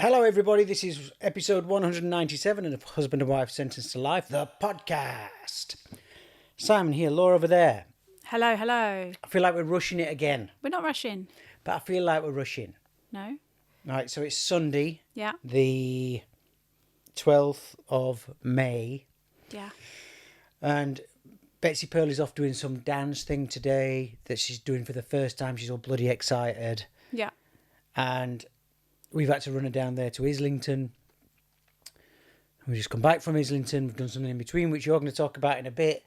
Hello, everybody. This is episode 197 of Husband and Wife Sentenced to Life, the podcast. Simon here, Laura over there. Hello, hello. I feel like we're rushing it again. We're not rushing. But I feel like we're rushing. No? Right, so it's Sunday. Yeah. The 12th of May. Yeah. And Betsy Pearl is off doing some dance thing today that she's doing for the first time. She's all bloody excited. Yeah. And we've had to run her down there to Islington. We've just come back from Islington. We've done something in between, which you're going to talk about in a bit.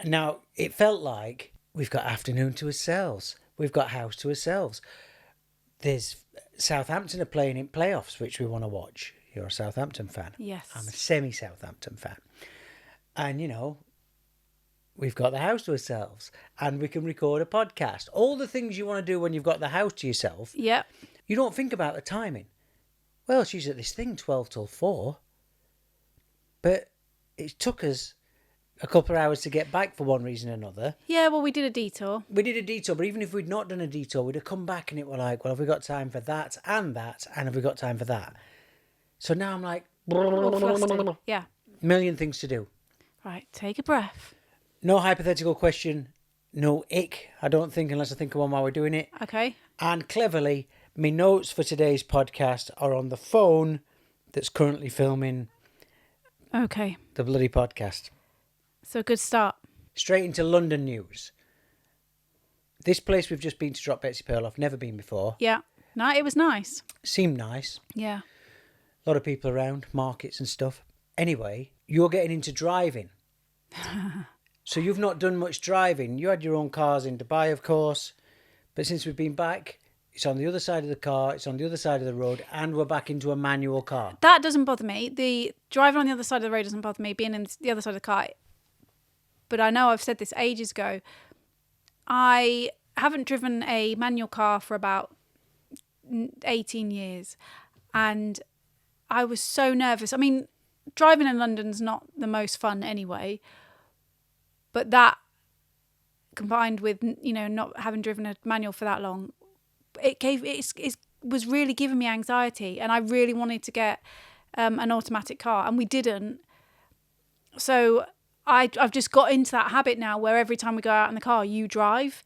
Now, it felt like we've got afternoon to ourselves. We've got house to ourselves. There's Southampton are playing in playoffs, which we want to watch. You're a Southampton fan. Yes. I'm a semi-Southampton fan. And, you know, we've got the house to ourselves. And we can record a podcast. All the things you want to do when you've got the house to yourself. Yep. You don't think about the timing. Well, she's at this thing 12 till 4. But it took us a couple of hours to get back for one reason or another. Yeah, well, we did a detour. We did a detour, but even if we'd not done a detour, we'd have come back and it were like, well, have we got time for that, and have we got time for that? So now I'm like, Yeah. million things to do. Right, take a breath. No hypothetical question, no ick, I don't think, unless I think of one while we're doing it. Okay. And cleverly, my notes for today's podcast are on the phone that's currently filming Okay. the bloody podcast. So good start. Straight into London news. This place we've just been to drop Betsy Pearl off, never been before. Yeah. No, it was nice. Seemed nice. Yeah. A lot of people around, markets and stuff. Anyway, you're getting into driving. So you've not done much driving. You had your own cars in Dubai, of course. But since we've been back, it's on the other side of the car, it's on the other side of the road, and we're back into a manual car. That doesn't bother me. The driving on the other side of the road doesn't bother me, being in the other side of the car. But I know I've said this ages ago. I haven't driven a manual car for about 18 years. And I was so nervous. I mean, driving in London's not the most fun anyway. But that, combined with, you know, not having driven a manual for that long, it was really giving me anxiety, and I really wanted to get an automatic car, and we didn't. So I've just got into that habit now where every time we go out in the car, you drive.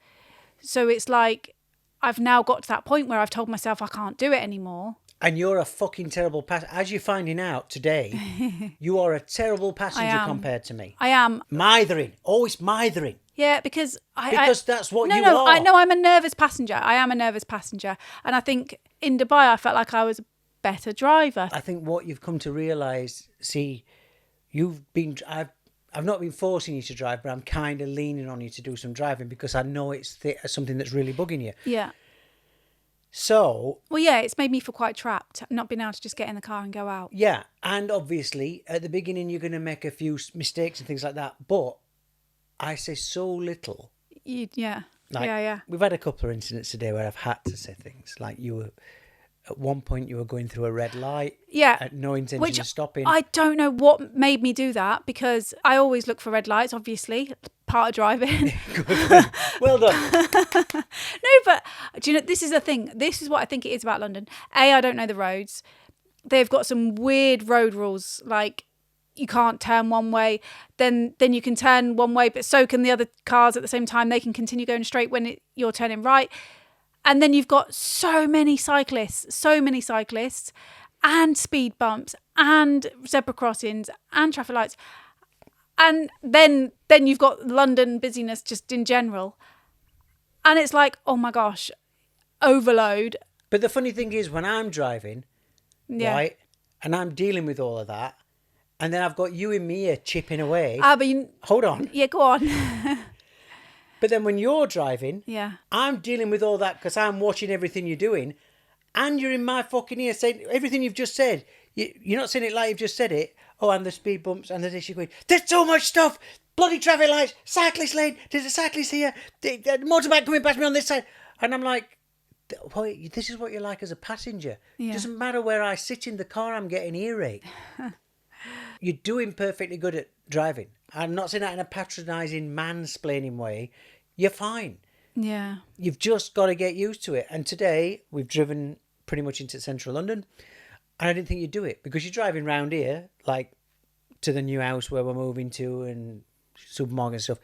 So it's like I've now got to that point where I've told myself I can't do it anymore. And you're a fucking terrible passenger. As you're finding out today, you are a terrible passenger compared to me. I am. Mithering. Always mithering. Yeah, because that's what you are. are. I'm a nervous passenger. I am a nervous passenger. And I think in Dubai, I felt like I was a better driver. I think what you've come to realise, I've not been forcing you to drive, but I'm kind of leaning on you to do some driving because I know it's something that's really bugging you. Yeah. So... Well, yeah, it's made me feel quite trapped, not being able to just get in the car and go out. Yeah, and obviously, at the beginning, you're going to make a few mistakes and things like that, but I say so little. Yeah. Yeah. We've had a couple of incidents today where I've had to say things, like at one point you were going through a red light. Yeah. No intention of stopping. I don't know what made me do that, because I always look for red lights, obviously, part of driving. Well done. No, but do you know, this is the thing. This is what I think it is about London. I don't know the roads. They've got some weird road rules, like you can't turn one way, then you can turn one way, but so can the other cars at the same time. They can continue going straight when you're turning right. And then you've got so many cyclists and speed bumps and zebra crossings and traffic lights. And then you've got London busyness just in general. And it's like, oh my gosh, overload. But the funny thing is, when I'm driving, right, and I'm dealing with all of that, and then I've got you and me here chipping away. Hold on. Yeah, go on. But then when you're driving, I'm dealing with all that because I'm watching everything you're doing, and you're in my fucking ear saying everything you've just said. You're not saying it like you've just said it. Oh, and the speed bumps and the this, you're going, there's so much stuff. Bloody traffic lights, cyclist lane, there's a cyclist here, the motorbike coming past me on this side. And I'm like, well, this is what you're like as a passenger. It doesn't matter where I sit in the car, I'm getting earache. You're doing perfectly good at driving. I'm not saying that in a patronising, mansplaining way. You're fine. Yeah. You've just got to get used to it. And today, we've driven pretty much into central London. And I didn't think you'd do it because you're driving round here, like to the new house where we're moving to and supermarket and stuff.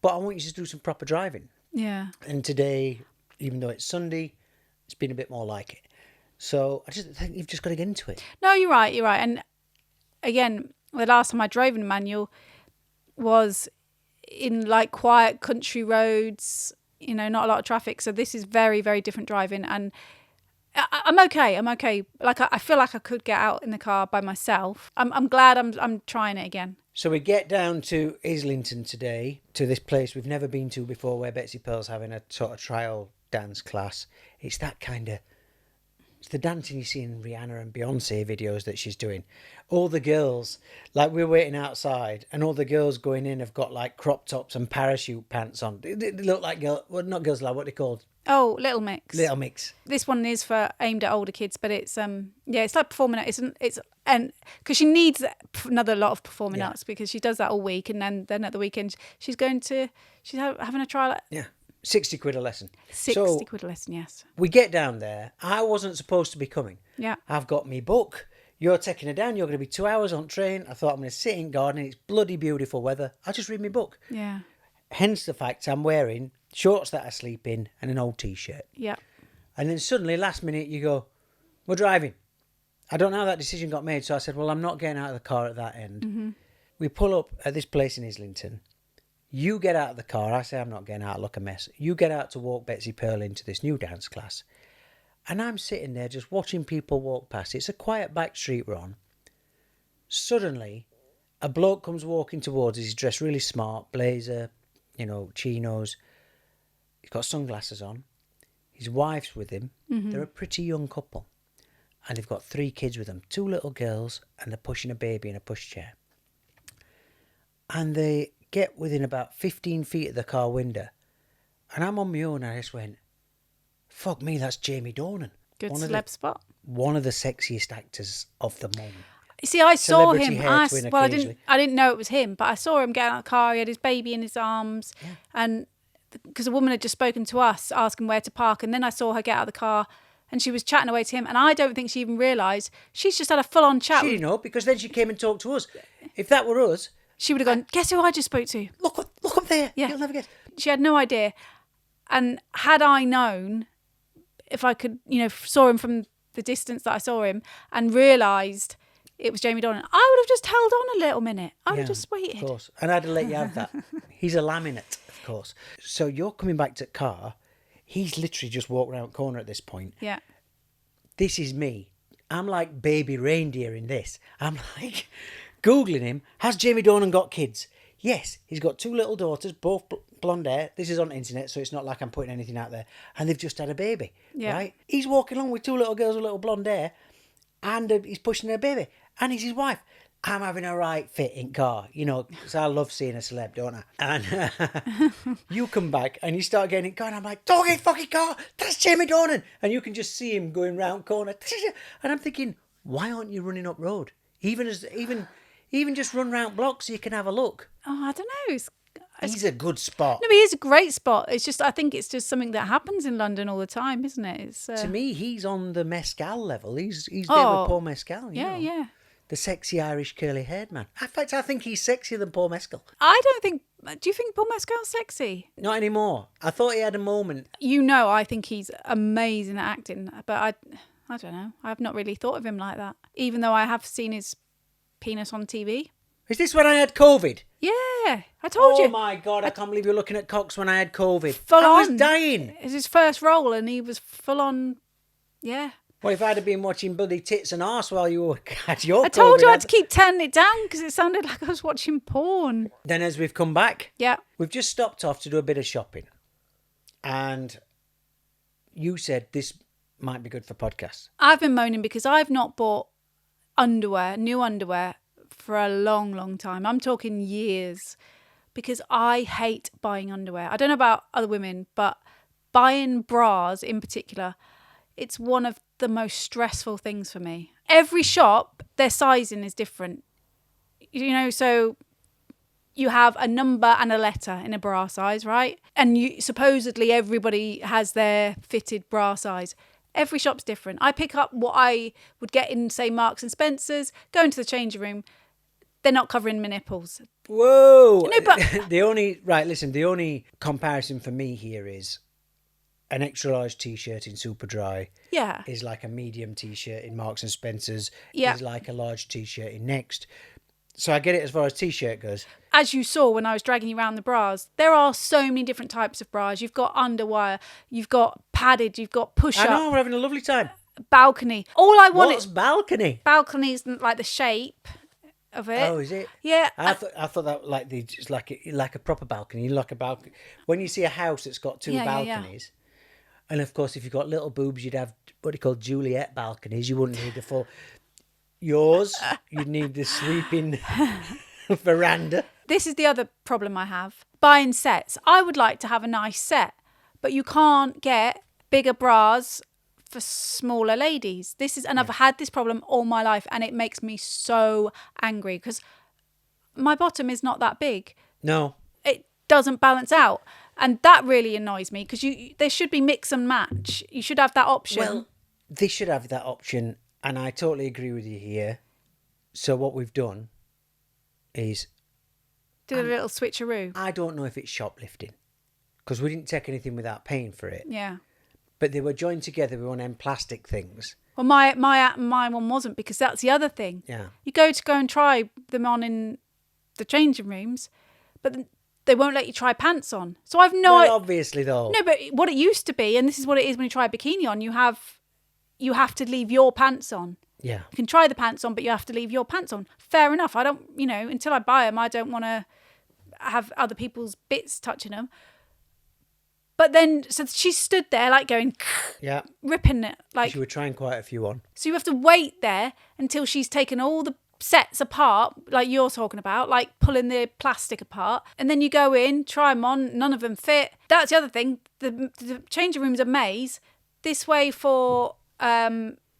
But I want you to do some proper driving. Yeah. And today, even though it's Sunday, it's been a bit more like it. So I just think you've just got to get into it. No, you're right. You're right. And again, the last time I drove in a manual was in like quiet country roads, you know, not a lot of traffic. So this is very, very different driving. And I'm okay. I'm okay. Like I feel like I could get out in the car by myself. I'm glad I'm trying it again. So we get down to Islington today, to this place we've never been to before, where Betsy Pearl's having a sort of trial dance class. It's that kind of... It's the dancing you see in Rihanna and Beyonce videos that she's doing. All the girls, like we're waiting outside, and all the girls going in have got like crop tops and parachute pants on. They look like girls, well, not girls, like what they called. Oh, Little Mix. Little Mix. This one is for aimed at older kids, but it's it's like performing arts. It's and because she needs another lot of performing arts because she does that all week, and then at the weekend she's having a trial. Yeah. 60 quid a lesson. 60 quid a lesson, yes. We get down there. I wasn't supposed to be coming. Yeah. I've got me book. You're taking her down. You're going to be 2 hours on train. I thought I'm going to sit in garden. It's bloody beautiful weather. I'll just read my book. Yeah. Hence the fact I'm wearing shorts that I sleep in and an old T-shirt. Yeah. And then suddenly, last minute, you go, we're driving. I don't know how that decision got made. So I said, well, I'm not getting out of the car at that end. Mm-hmm. We pull up at this place in Islington. You get out of the car. I say, I'm not getting out. I look a mess. You get out to walk Betsy Pearl into this new dance class. And I'm sitting there just watching people walk past. It's a quiet back street we're on. Suddenly, a bloke comes walking towards us. He's dressed really smart. Blazer, chinos. He's got sunglasses on. His wife's with him. Mm-hmm. They're a pretty young couple. And they've got 3 kids with them. 2 little girls. And they're pushing a baby in a pushchair. And they get within about 15 feet of the car window. And I'm on my own and I just went, fuck me, that's Jamie Dornan. Good celeb spot. One of the sexiest actors of the moment. You see, I saw him. I didn't know it was him, but I saw him get out of the car. He had his baby in his arms. Yeah. And because a woman had just spoken to us asking where to park. And then I saw her get out of the car and she was chatting away to him. And I don't think she even realised she's just had a full-on chat. She didn't know, because then she came and talked to us. If that were us... She would have gone, guess who I just spoke to? Look up there. Yeah. You'll never guess. She had no idea. And had I known, if I could, saw him from the distance that I saw him and realised it was Jamie Dornan, I would have just held on a little minute. I would have just waited. Of course. And I'd have let you have that. He's a laminate, of course. So you're coming back to the car. He's literally just walked around the corner at this point. Yeah. This is me. I'm like baby reindeer in this. I'm like... Googling him, has Jamie Dornan got kids? Yes, he's got 2 little daughters, both blonde hair. This is on the internet, so it's not like I'm putting anything out there. And they've just had a baby, right? He's walking along with 2 little girls with little blonde hair, and he's pushing their baby. And he's his wife. I'm having a right fitting car, because I love seeing a celeb, don't I? And you come back and you start getting it going. I'm like, don't get fucking car. That's Jamie Dornan. And you can just see him going round corner. And I'm thinking, why aren't you running up road? Even just run round blocks so you can have a look. Oh, I don't know. He's a good spot. No, he is a great spot. It's just, I think it's just something that happens in London all the time, isn't it? To me, he's on the Mescal level. He's there with Paul Mescal. Yeah. The sexy Irish curly-haired man. In fact, I think he's sexier than Paul Mescal. Do you think Paul Mescal's sexy? Not anymore. I thought he had a moment. I think he's amazing at acting, but I don't know. I've not really thought of him like that, even though I have seen his penis on TV. Is this when I had COVID? Yeah, I told you. Oh my God, I can't believe you're looking at cocks when I had COVID. I was dying. It's his first role and he was full on, yeah. Well, if I'd have been watching bloody tits and arse while you had your COVID... I told you I had to keep turning it down because it sounded like I was watching porn. Then as we've come back... Yeah. We've just stopped off to do a bit of shopping. And you said this might be good for podcasts. I've been moaning because I've not bought new underwear, for a long, long time. I'm talking years, because I hate buying underwear. I don't know about other women, but buying bras in particular, it's one of the most stressful things for me. Every shop, their sizing is different. So you have a number and a letter in a bra size, right? And supposedly everybody has their fitted bra size. Every shop's different. I pick up what I would get in, say, Marks and Spencer's, go into the changing room. They're not covering my nipples. Whoa! No, but the only comparison for me here is an extra large t-shirt in Superdry yeah, is like a medium t-shirt in Marks and Spencer's. Yeah. Is like a large t-shirt in Next. So I get it as far as t-shirt goes. as you saw when I was dragging you around the bras, there are so many different types of bras. You've got underwire, you've got padded, you've got push-up, I know, we're having a lovely time. balcony. All I want What's balcony? balconies like the shape of it. Oh, is it? Yeah. I thought that like it's like a proper balcony, like a balcony. When you see a house that's got two Yeah, yeah, yeah. balconies, and of course, if you've got little boobs, you'd have what they call Juliet balconies. You wouldn't need the full. Yours, you'd need the sweeping veranda. This is the other problem I have. Buying sets. I would like to have a nice set, but you can't get bigger bras for smaller ladies. I've had this problem all my life, and it makes me so angry because my bottom is not that big. No. It doesn't balance out, and that really annoys me because there should be mix and match. You should have that option. Well, they should have that option, and I totally agree with you here. So what we've done is, do a little switcheroo. I don't know if it's shoplifting, because we didn't take anything without paying for it. Yeah. But they were joined together with one of them plastic things. Well, my one wasn't, because that's the other thing. Yeah. You go and try them on in the changing rooms, but they won't let you try pants on. So I've no. Well, obviously though. No, but what it used to be, and this is what it is when you try a bikini on, you have to leave your pants on. Yeah. You can try the pants on, but you have to leave your pants on. Fair enough. I don't, until I buy them, I don't want to have other people's bits touching them. But then, so she stood there like going, Yeah. ripping it. Like, You were trying quite a few on. so you have to wait there until she's taken all the sets apart, like you're talking about, like pulling the plastic apart. And then you go in, try them on, none of them fit. That's the other thing. The changing room's a maze. This way for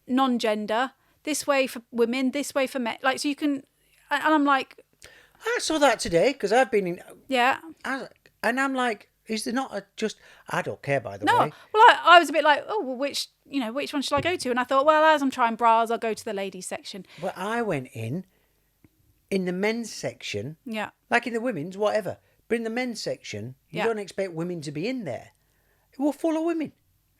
non-gender, this way for women, this way for men. Like, so you can, and I'm like, I saw that today because I've been in, yeah. and I'm like, is there not I don't care, by the No, way. well, I was a bit like, oh, well, which one should I go to? And I thought, well, as I'm trying bras, I'll go to the ladies section. But I went in the men's section, Yeah. like in the women's, whatever. But in the men's section, you Yeah. don't expect women to be in there. It was full of women.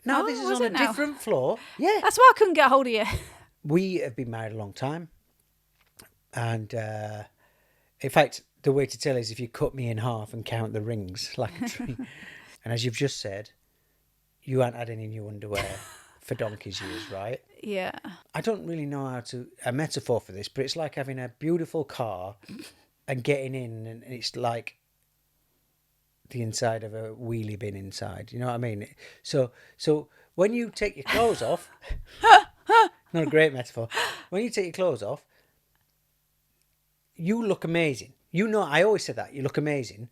Now Oh, this is was on a it now? different floor. Yeah. That's why I couldn't get hold of you. We have been married a long time. And in fact, the way to tell is if you cut me in half and count the rings like a tree. And as you've just said, you haven't had any new underwear for donkey's years, right? Yeah. I don't really know a metaphor for this, but it's like having a beautiful car and getting in, and it's like the inside of a wheelie bin inside. You know what I mean? So when you take your clothes off, not a great metaphor. When you take your clothes off, you look amazing. I always said that. You look amazing.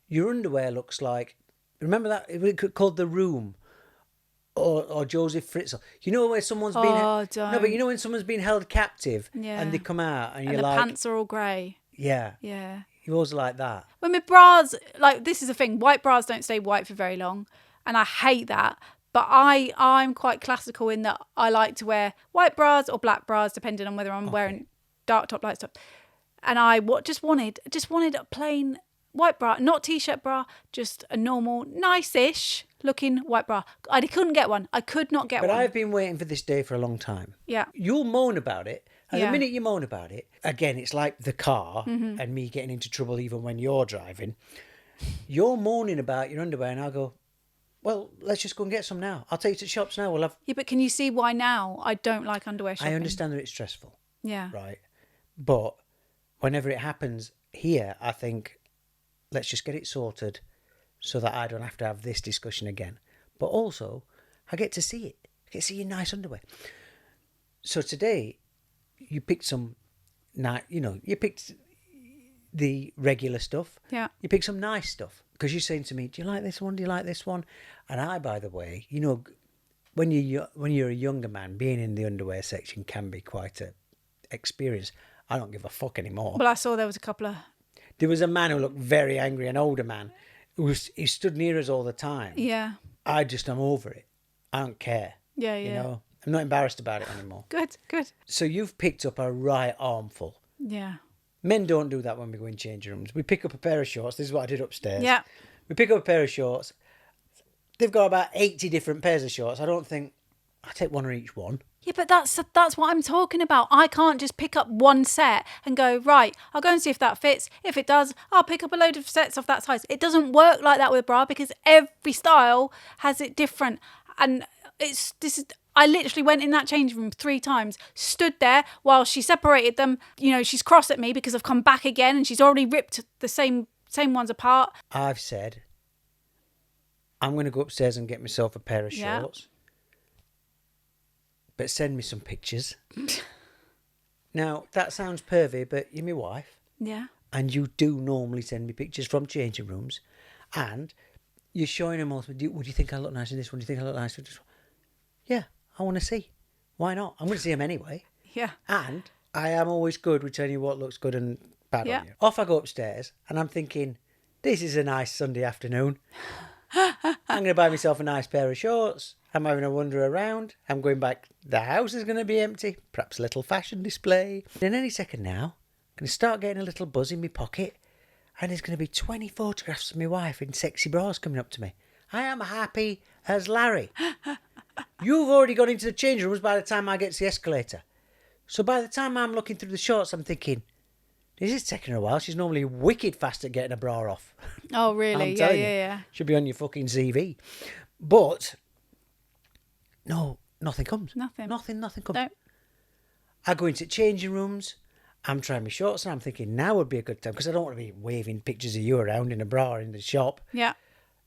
Your underwear looks like, remember that? It was called The Room or Joseph Fritzl. You know where someone's been... Oh, No, but you know when someone's been held captive Yeah. and they come out and And you're the like... pants are all grey. Yeah. Yeah. You're always like that. When my bras, like, this is the thing, white bras don't stay white for very long. And I hate that. But I'm quite classical in that I like to wear white bras or black bras, depending on whether I'm wearing dark top, light top. And I just wanted a plain white bra, not t-shirt bra, just a normal, nice-ish looking white bra. I couldn't get one. I could not get But one. I've been waiting for this day for a long time. Yeah. You'll moan about it. And Yeah. the minute you moan about it, again, it's like the car and me getting into trouble even when you're driving. You're moaning about your underwear and I'll go, well, let's just go and get some now. I'll take you to the shops now. We'll have... Yeah, but can you see why now I don't like underwear shopping? I understand that it's stressful, Yeah. right? But whenever it happens here, I think, let's just get it sorted so that I don't have to have this discussion again. But also, I get to see it. I get to see your nice underwear. So today, you picked some, you picked the regular stuff. Yeah. You picked some nice stuff. Because you're saying to me, do you like this one? Do you like this one? And I, by the way, when you're a younger man, being in the underwear section can be quite a experience. I don't give a fuck anymore. Well, I saw there was a couple of... There was a man who looked very angry, an older man, he stood near us all the time. Yeah. I'm over it. I don't care. Yeah, You yeah. know, I'm not embarrassed about it anymore. Good, good. So you've picked up a right armful. Yeah. Men don't do that when we go in changing rooms. We pick up a pair of shorts. This is what I did upstairs. Yeah. We pick up a pair of shorts. They've got about 80 different pairs of shorts. I don't think I take one or each one. Yeah, but that's what I'm talking about. I can't just pick up one set and go, right, I'll go and see if that fits. If it does, I'll pick up a load of sets of that size. It doesn't work like that with a bra because every style has it different. And I literally went in that changing room 3 times, stood there while she separated them. You know, she's cross at me because I've come back again and she's already ripped the same ones apart. I've said, I'm going to go upstairs and get myself a pair of shorts. But send me some pictures. Now, that sounds pervy, but you're my wife. Yeah. And you do normally send me pictures from changing rooms. And you're showing them all. Would you think I look nice in this one? Do you think I look nice in this one? Yeah, I want to see. Why not? I'm going to see them anyway. Yeah. And I am always good with telling you what looks good and bad on you. Off I go upstairs and I'm thinking, this is a nice Sunday afternoon. I'm going to buy myself a nice pair of shorts. I'm having a wander around. I'm going back. The house is going to be empty. Perhaps a little fashion display. In any second now, I'm going to start getting a little buzz in my pocket. And there's going to be 20 photographs of my wife in sexy bras coming up to me. I am happy as Larry. You've already gone into the changing rooms by the time I get to the escalator. So by the time I'm looking through the shorts, I'm thinking, this is taking her a while. She's normally wicked fast at getting a bra off. Oh, really? I'm telling you. Yeah. Should be on your fucking CV. But, no, nothing comes. Nothing comes. No. I go into changing rooms. I'm trying my shorts and I'm thinking now would be a good time because I don't want to be waving pictures of you around in a bra in the shop. Yeah.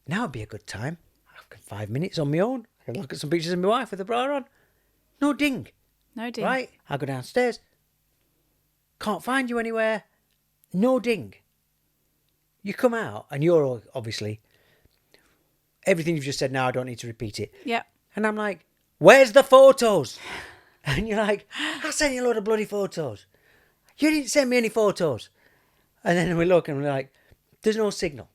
Now would be a good time. I've got 5 minutes on my own. I can look at some pictures of my wife with a bra on. No ding. No ding. Right? I go downstairs. Can't find you anywhere. No ding. You come out and you're all, obviously, everything you've just said now, I don't need to repeat it. Yeah. And I'm like, where's the photos? And you're like, I sent you a load of bloody photos. You didn't send me any photos. And then we look and we're like, there's no signal.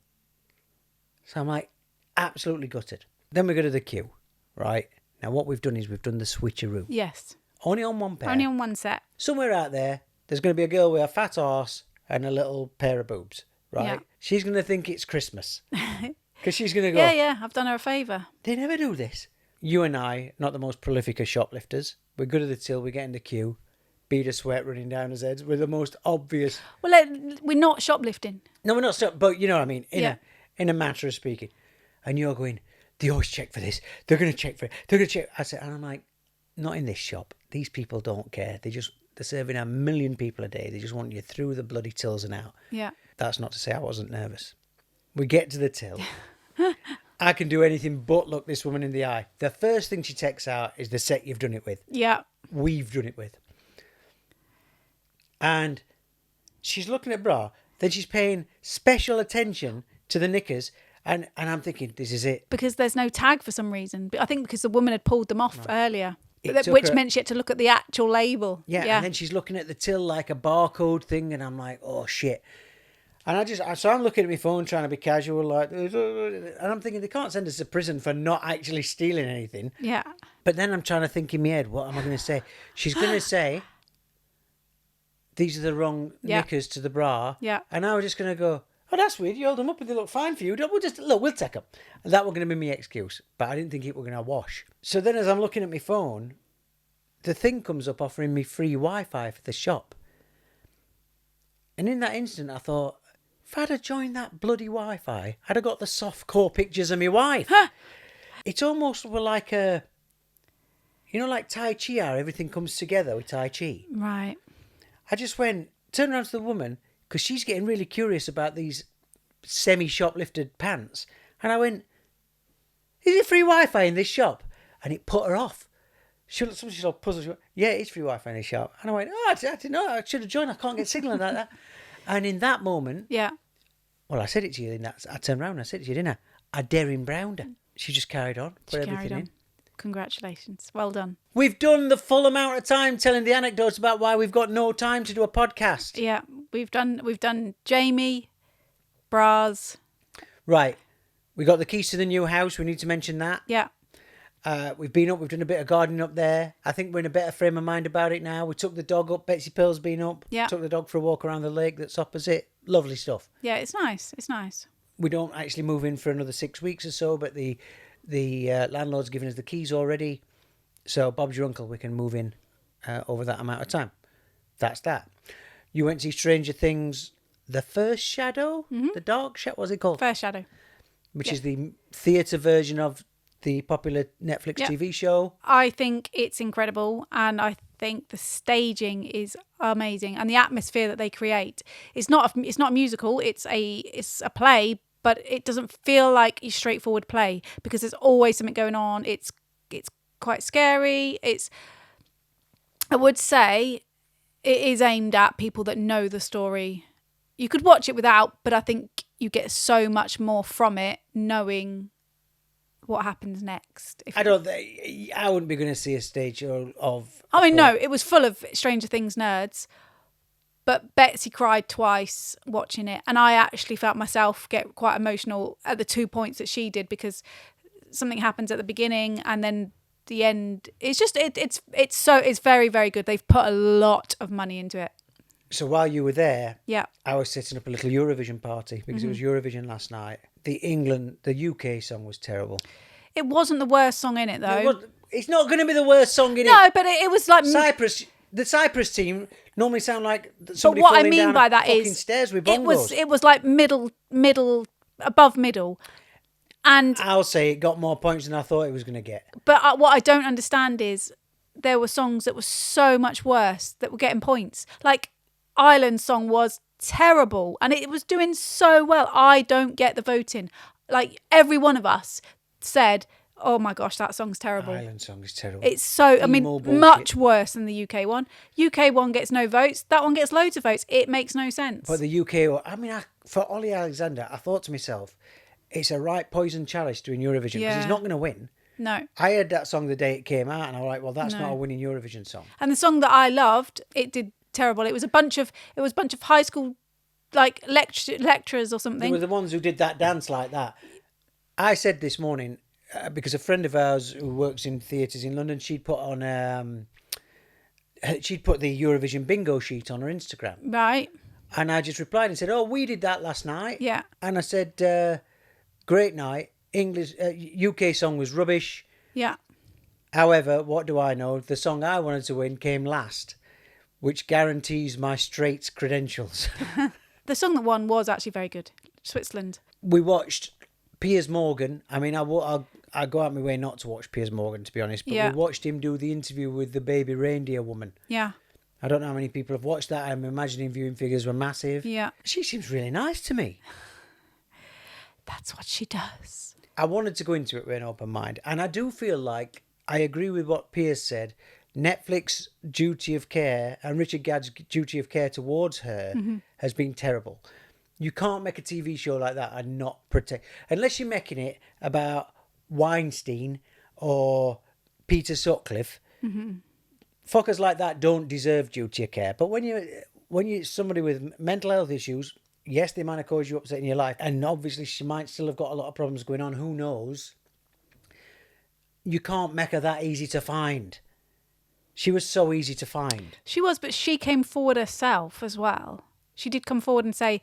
So I'm like, absolutely gutted. Then we go to the queue, right? Now what we've done is we've done the switcheroo. Yes. Only on one pair. Only on one set. Somewhere out there's going to be a girl with a fat arse and a little pair of boobs, right? Yeah. She's going to think it's Christmas. Because she's going to go, Yeah. I've done her a favour. they never do this. You and I, not the most prolific of shoplifters. We're good at the till, we get in the queue, bead of sweat running down his heads. We're the most obvious. Well, we're not shoplifting. No, we're not, but you know what I mean, in a matter of speaking. And you're going, they always check for this. They're going to check for it. They're going to check. I said, and I'm like, not in this shop. These people don't care. They're serving 1 million people a day. They just want you through the bloody tills and out. Yeah. That's not to say I wasn't nervous. We get to the till. I can do anything but look this woman in the eye. The first thing she takes out is the set you've done it with. Yeah. We've done it with. And she's looking at bra. Then she's paying special attention to the knickers. And I'm thinking, this is it. Because there's no tag for some reason. But I think because the woman had pulled them off earlier. It took Which her- meant she had to look at the actual label. Yeah, and then she's looking at the till like a barcode thing, and I'm like, oh shit. And I'm looking at my phone trying to be casual, like, and I'm thinking they can't send us to prison for not actually stealing anything. Yeah. But then I'm trying to think in my head, what am I going to say? She's going to say, these are the wrong knickers to the bra. Yeah. And I was just going to go, oh, that's weird. You held them up and they look fine for you. We'll take them. And that was going to be my excuse. But I didn't think it were going to wash. So then as I'm looking at my phone, the thing comes up offering me free Wi-Fi for the shop. And in that instant, I thought, if I'd have joined that bloody Wi-Fi, I'd have got the soft core pictures of my wife. Huh. It's almost like like Tai Chi, how everything comes together with Tai Chi. Right. I just turned around to the woman, because she's getting really curious about these semi-shoplifted pants. And I went, is it free Wi-Fi in this shop? And it put her off. She's all puzzled. She went, yeah, it's free Wi-Fi in this shop. And I went, I didn't know. I should have joined. I can't get signal like that. And in that moment, Yeah. well, I said it to you. I turned around and I said it to you, didn't I? I Darren browned her. She just carried on. She Put carried everything on. in. Congratulations. Well done. We've done the full amount of time telling the anecdotes about why we've got no time to do a podcast. Yeah. We've done Jamie, bras. Right. We got the keys to the new house. We need to mention that. Yeah. We've been up, we've done a bit of gardening up there. I think we're in a better frame of mind about it now. We took the dog up. Betsy Pearl's been up. Yeah. Took the dog for a walk around the lake that's opposite. Lovely stuff. Yeah, it's nice. It's nice. We don't actually move in for another 6 weeks or so, but the landlord's given us the keys already. So Bob's your uncle. We can move in over that amount of time. That's that. You went to see Stranger Things, The First Shadow? The Dark Shadow? What's it called? First Shadow. Which is the theatre version of the popular Netflix TV show. I think it's incredible, and I think the staging is amazing, and the atmosphere that they create. It's not a musical. It's a play, but it doesn't feel like a straightforward play because there's always something going on. It's quite scary. I would say it is aimed at people that know the story. You could watch it without, but I think you get so much more from it knowing what happens next. I wouldn't be going to see a stage show of... I mean, no, it was full of Stranger Things nerds, but Betsy cried twice watching it, and I actually felt myself get quite emotional at the 2 points that she did because something happens at the beginning and then the end. It's just it's very, very good. They've put a lot of money into it. So while you were there, yeah, I was setting up a little Eurovision party because it was Eurovision last night. The UK song was terrible. It wasn't the worst song in it, though. It's not going to be the worst song in it. No, but it was like... The Cyprus team normally sound like somebody but what I falling mean down by that fucking is stairs with bongos. It was like middle, above middle. And I'll say it got more points than I thought it was going to get. But what I don't understand is there were songs that were so much worse that were getting points. Like Ireland's song was terrible and it was doing so well. I don't get the voting. Like every one of us said, oh my gosh, that song's terrible. Ireland song is terrible. It's so, I mean, much worse than the UK one. UK one gets no votes. That one gets loads of votes. It makes no sense. But the UK, for Ollie Alexander, I thought to myself, it's a right poison chalice doing Eurovision because he's not going to win. No. I heard that song the day it came out and I was like, well, that's not a winning Eurovision song. And the song that I loved, it did terrible. It was a bunch of high school like lecturers or something. They were the ones who did that dance like that. I said this morning, because a friend of ours who works in theatres in London, she'd put the Eurovision bingo sheet on her Instagram. Right. And I just replied and said, oh, we did that last night. Yeah. And I said, great night. English UK song was rubbish. Yeah. However, what do I know? The song I wanted to win came last, which guarantees my straight credentials. The song that won was actually very good. Switzerland. We watched Piers Morgan. I mean, I go out of my way not to watch Piers Morgan, to be honest, but we watched him do the interview with the baby reindeer woman. Yeah. I don't know how many people have watched that. I'm imagining viewing figures were massive. Yeah. She seems really nice to me. That's what she does. I wanted to go into it with an open mind. And I do feel like I agree with what Piers said. Netflix duty of care and Richard Gadd's duty of care towards her has been terrible. You can't make a TV show like that and not protect... Unless you're making it about Weinstein or Peter Sutcliffe, fuckers like that don't deserve duty of care. But when you're somebody with mental health issues, yes, they might have caused you upset in your life. And obviously she might still have got a lot of problems going on. Who knows? You can't make her that easy to find. She was so easy to find. She was, but she came forward herself as well. She did come forward and say,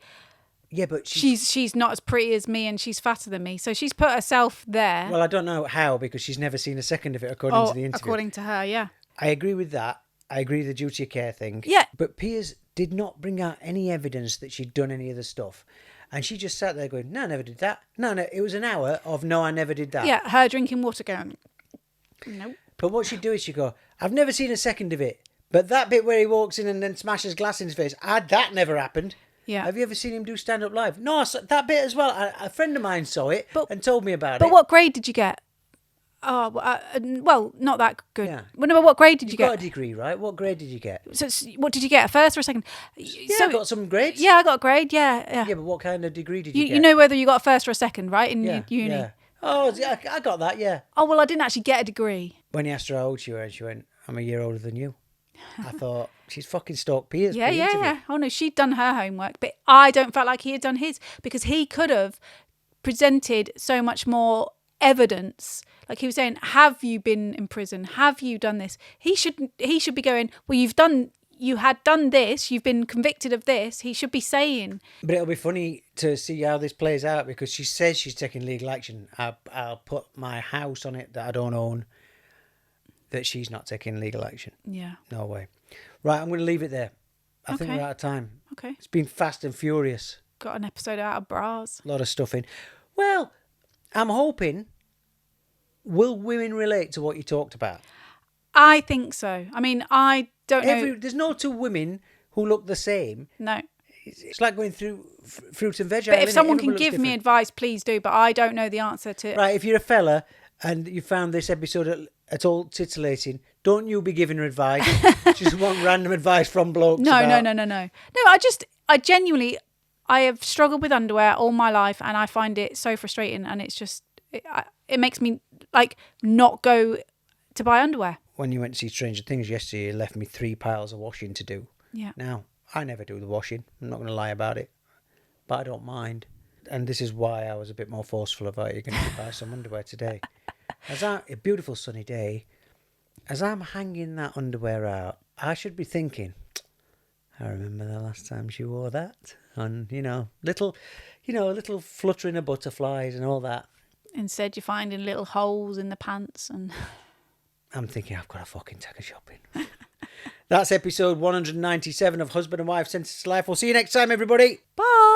yeah, but she's not as pretty as me and she's fatter than me. So she's put herself there. Well, I don't know how because she's never seen a second of it according to the interview. According to her, yeah. I agree with that. I agree with the duty of care thing. Yeah. But Piers did not bring out any evidence that she'd done any of the stuff. And she just sat there going, no, I never did that. No, it was an hour of no, I never did that. Yeah, her drinking water going, nope. But what she'd do is she'd go, I've never seen a second of it. But that bit where he walks in and then smashes glass in his face, that never happened. Yeah. Have you ever seen him do stand-up live? No, that bit as well. A friend of mine saw it and told me about it. But what grade did you get? Oh, well, not that good. Yeah. Well, no, what grade did you get? You got a degree, right? What grade did you get? So, what did you get? A first or a second? Yeah, I got some grades. Yeah, I got a grade. Yeah. Yeah, but what kind of degree did you get? You know whether you got a first or a second, right? In uni. Yeah. Oh, yeah, I got that. Yeah. Oh well, I didn't actually get a degree. When he asked her how old she was, she went, "I'm a year older than you." I thought she's fucking stalked Piers. Yeah. Oh no, she'd done her homework, but I don't feel like he had done his because he could have presented so much more evidence. Like he was saying, have you been in prison? Have you done this? He should be going, well, you had done this, you've been convicted of this. He should be saying. But it'll be funny to see how this plays out, because she says she's taking legal action. I'll put my house on it that I don't own, that she's not taking legal action. Yeah. No way. Right, I'm going to leave it there. I think we're out of time. Okay. It's been fast and furious. Got an episode out of bras. A lot of stuff in. Well, I'm hoping, will women relate to what you talked about? I think so. I mean, I don't know. There's no two women who look the same. No. It's like going through fruit and veg. But if someone can Everybody give looks me different. advice, please do. But I don't know the answer to. Right, if you're a fella and you found this episode at all titillating, don't you be giving her advice. Just want random advice from blokes. No. No, I genuinely, I have struggled with underwear all my life, and I find it so frustrating. And it's just, it makes me like not go to buy underwear. When you went to see Stranger Things yesterday, you left me 3 piles of washing to do. Yeah. Now, I never do the washing. I'm not going to lie about it. But I don't mind. And this is why I was a bit more forceful about you going to buy some underwear today. A beautiful sunny day, as I'm hanging that underwear out, I should be thinking, I remember the last time she wore that. And, little fluttering of butterflies and all that. Instead, you're finding little holes in the pants and... I'm thinking I've got to fucking take a shopping. That's episode 197 of Husband and Wife Sentenced to Life. We'll see you next time, everybody. Bye.